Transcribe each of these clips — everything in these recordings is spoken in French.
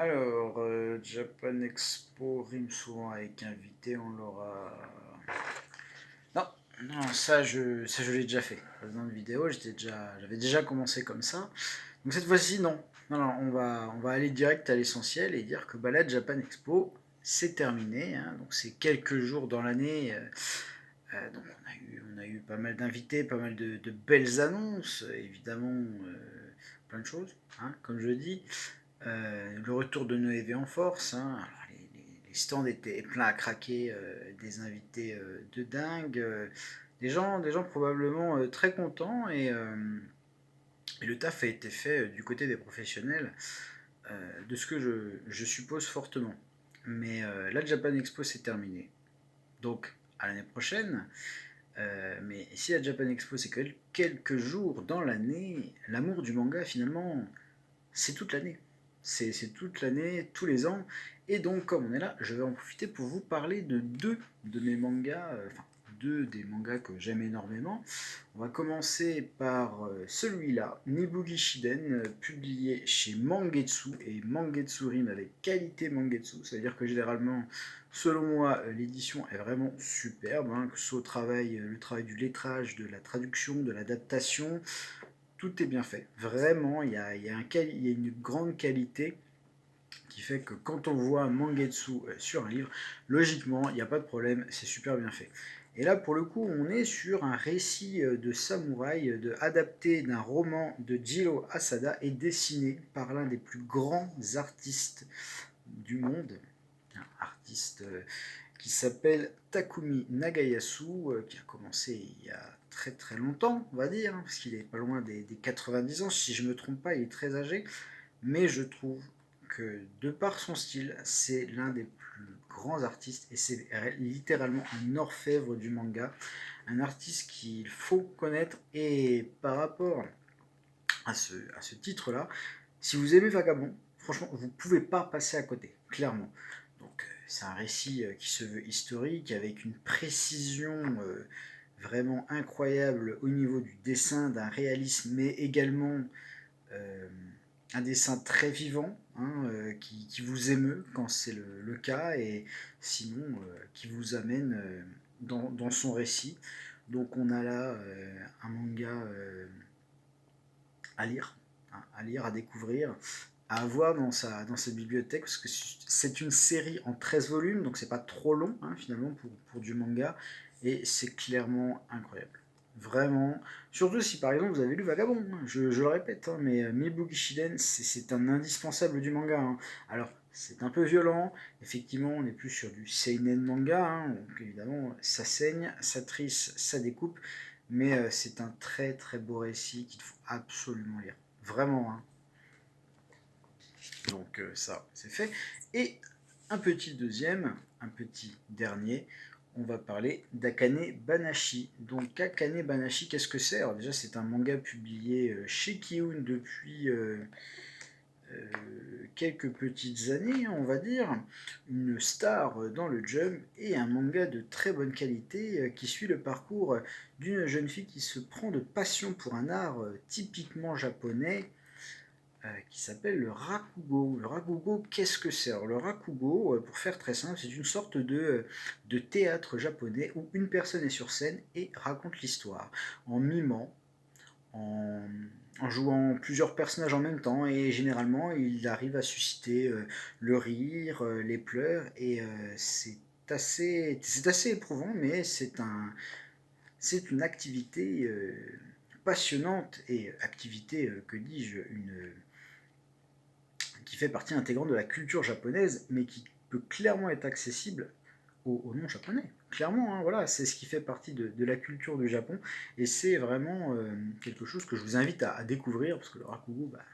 Alors, Japan Expo rime souvent avec invité, on l'aura. Non, non, ça je l'ai déjà fait. Dans une vidéo, j'avais déjà commencé comme ça. Donc cette fois-ci, non. Non, non, on va aller direct à l'essentiel et dire que bah, la Japan Expo, c'est terminé, hein. Donc c'est quelques jours dans l'année. Donc on a eu pas mal d'invités, pas mal de belles annonces, évidemment, plein de choses, hein, comme je dis. Le retour de Noévé en force, hein. Alors, les stands étaient pleins à craquer, des invités de dingue, des gens probablement très contents et le taf a été fait du côté des professionnels, de ce que je suppose fortement. Mais la Japan Expo c'est terminé. Donc à l'année prochaine. Mais si la Japan Expo c'est que quelques jours dans l'année, l'amour du manga finalement c'est toute l'année. C'est toute l'année, tous les ans. Et donc, comme on est là, je vais en profiter pour vous parler de deux de mes mangas, enfin, deux des mangas que j'aime énormément. On va commencer par celui-là, Nibugi Shiden, publié chez Mangetsu, et Mangetsu rime avec qualité Mangetsu, ça veut dire que généralement, selon moi, l'édition est vraiment superbe, hein, que ce soit le travail du lettrage, de la traduction, de l'adaptation, tout est bien fait. Vraiment, il y a une grande qualité qui fait que quand on voit Mangetsu sur un livre, logiquement, il n'y a pas de problème, c'est super bien fait. Et là, pour le coup, on est sur un récit de samouraï adapté d'un roman de Jiro Asada et dessiné par l'un des plus grands artistes du monde, un artiste qui s'appelle Takumi Nagayasu, qui a commencé il y a très très longtemps, on va dire, hein, parce qu'il est pas loin des 90 ans, si je me trompe pas, il est très âgé, mais je trouve que de par son style, c'est l'un des plus grands artistes et c'est littéralement un orfèvre du manga, un artiste qu'il faut connaître et par rapport à ce titre-là, si vous aimez Vagabond, franchement, vous ne pouvez pas passer à côté, clairement. Donc, c'est un récit qui se veut historique, avec une précision vraiment incroyable au niveau du dessin, d'un réalisme, mais également euh, un dessin très vivant, hein, qui vous émeut quand c'est le cas, et sinon qui vous amène dans son récit. Donc on a là un manga à lire, hein, à lire, à découvrir, à avoir dans sa bibliothèque, parce que c'est une série en 13 volumes, donc c'est pas trop long, hein, finalement pour du manga, et c'est clairement incroyable. Vraiment, surtout si par exemple vous avez lu Vagabond, hein, je le répète, hein, mais Mibugi Shiden c'est un indispensable du manga, hein. Alors c'est un peu violent, effectivement on est plus sur du seinen manga, hein, donc évidemment ça saigne, ça trisse, ça découpe, mais c'est un très très beau récit qu'il faut absolument lire. Vraiment, hein. Donc ça, c'est fait. Et un petit deuxième, un petit dernier, on va parler d'Akane Banashi. Donc Akane Banashi, qu'est-ce que c'est? Alors déjà, c'est un manga publié chez Kiun depuis quelques petites années, on va dire, une star dans le jump et un manga de très bonne qualité qui suit le parcours d'une jeune fille qui se prend de passion pour un art typiquement japonais qui s'appelle le rakugo. Le rakugo, qu'est-ce que c'est? Alors, le rakugo, pour faire très simple, c'est une sorte de théâtre japonais où une personne est sur scène et raconte l'histoire en mimant, en, en jouant plusieurs personnages en même temps, et généralement il arrive à susciter le rire, les pleurs, et c'est assez éprouvant, mais c'est une activité passionnante, et activité, que dis-je, qui fait partie intégrante de la culture japonaise, mais qui peut clairement être accessible aux non-japonais. Clairement, hein, voilà, c'est ce qui fait partie de la culture du Japon, et c'est vraiment quelque chose que je vous invite à découvrir, parce que le rakugo, bah,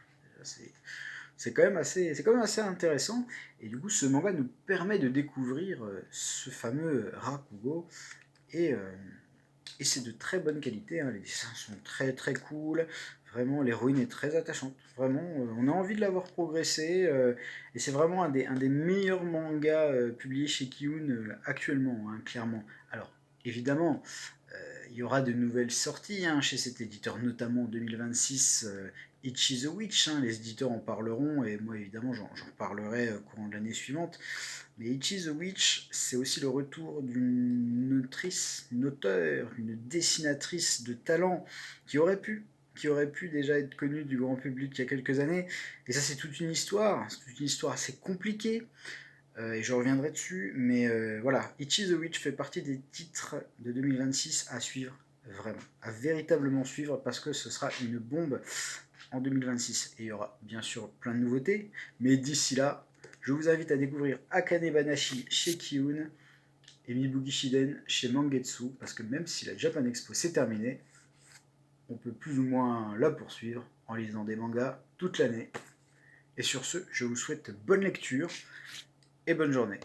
c'est quand même assez intéressant, et du coup, ce manga nous permet de découvrir ce fameux rakugo, et c'est de très bonne qualité, hein. Les dessins sont très très cool. Vraiment, l'héroïne est très attachante. Vraiment, on a envie de la voir progresser. Et c'est vraiment un des meilleurs mangas publiés chez Kiun actuellement, hein, clairement. Alors, évidemment, il y aura de nouvelles sorties, hein, chez cet éditeur, notamment en 2026. Ichi the Witch, hein, les éditeurs en parleront, et moi évidemment j'en parlerai courant de l'année suivante. Mais Ichi the Witch, c'est aussi le retour d'une autrice, une auteure, une dessinatrice de talent qui aurait pu déjà être connue du grand public il y a quelques années. Et ça c'est toute une histoire assez compliquée, et je reviendrai dessus. Mais voilà, Ichi the Witch fait partie des titres de 2026 à suivre, vraiment, à véritablement suivre, parce que ce sera une bombe en 2026. Et il y aura bien sûr plein de nouveautés, mais d'ici là, je vous invite à découvrir Akane Banashi chez Kiun et Mibugi Shiden chez Mangetsu, parce que même si la Japan Expo c'est terminé, on peut plus ou moins la poursuivre en lisant des mangas toute l'année. Et sur ce, je vous souhaite bonne lecture et bonne journée.